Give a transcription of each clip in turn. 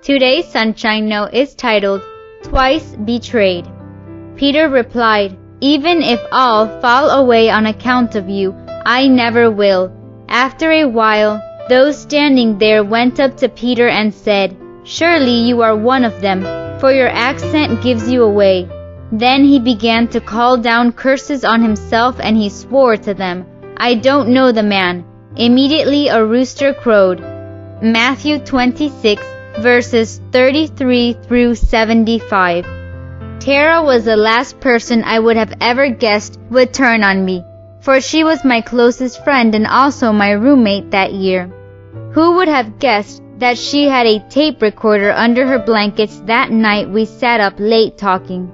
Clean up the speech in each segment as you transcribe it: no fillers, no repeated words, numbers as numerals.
Today's Sunshine Note is titled, Twice Betrayed. Peter replied, "Even if all fall away on account of you, I never will." After a while, those standing there went up to Peter and said, "Surely you are one of them, for your accent gives you away." Then he began to call down curses on himself and he swore to them, "I don't know the man." Immediately a rooster crowed. Matthew 26, verses 33 through 75. Tara was the last person I would have ever guessed would turn on me, for she was my closest friend and also my roommate that year. Who would have guessed that she had a tape recorder under her blankets that night we sat up late talking?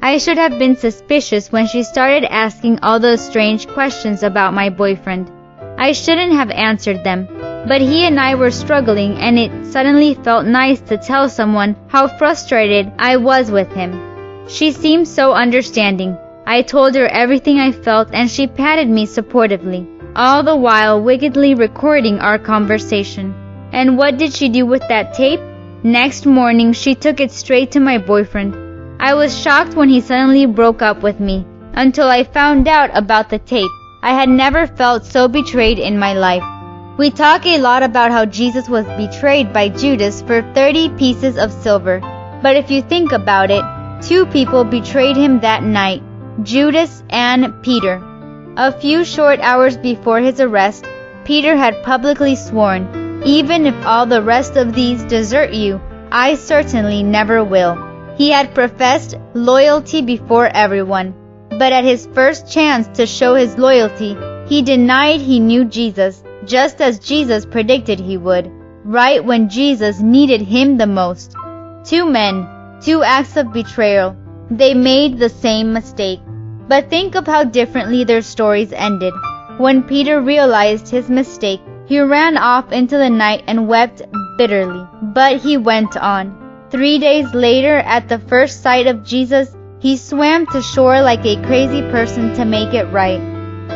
I should have been suspicious when she started asking all those strange questions about my boyfriend. I shouldn't have answered them, but he and I were struggling and it suddenly felt nice to tell someone how frustrated I was with him. She seemed so understanding. I told her everything I felt and she patted me supportively, all the while wickedly recording our conversation. And what did she do with that tape? Next morning, she took it straight to my boyfriend. I was shocked when he suddenly broke up with me, until I found out about the tape. I had never felt so betrayed in my life. We talk a lot about how Jesus was betrayed by Judas for 30 pieces of silver. But if you think about it, two people betrayed him that night, Judas and Peter. A few short hours before his arrest, Peter had publicly sworn, "Even if all the rest of these desert you, I certainly never will." He had professed loyalty before everyone, but at his first chance to show his loyalty, he denied he knew Jesus, just as Jesus predicted he would, right when Jesus needed him the most. Two men, two acts of betrayal. They made the same mistake. But think of how differently their stories ended. When Peter realized his mistake, he ran off into the night and wept bitterly. But he went on. 3 days later, at the first sight of Jesus, he swam to shore like a crazy person to make it right.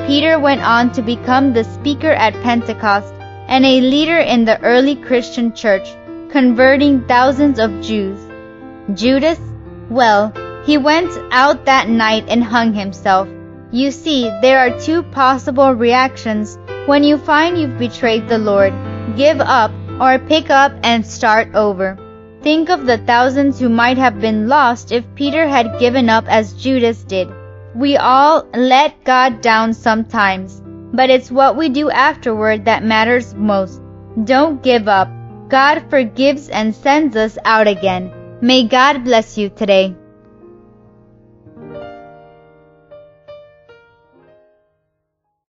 Peter went on to become the speaker at Pentecost and a leader in the early Christian church, converting thousands of Jews. Judas? Well, he went out that night and hung himself. You see, there are two possible reactions when you find you've betrayed the Lord: give up or pick up and start over. Think of the thousands who might have been lost if Peter had given up as Judas did. We all let God down sometimes, but it's what we do afterward that matters most. Don't give up. God forgives and sends us out again. May God bless you today.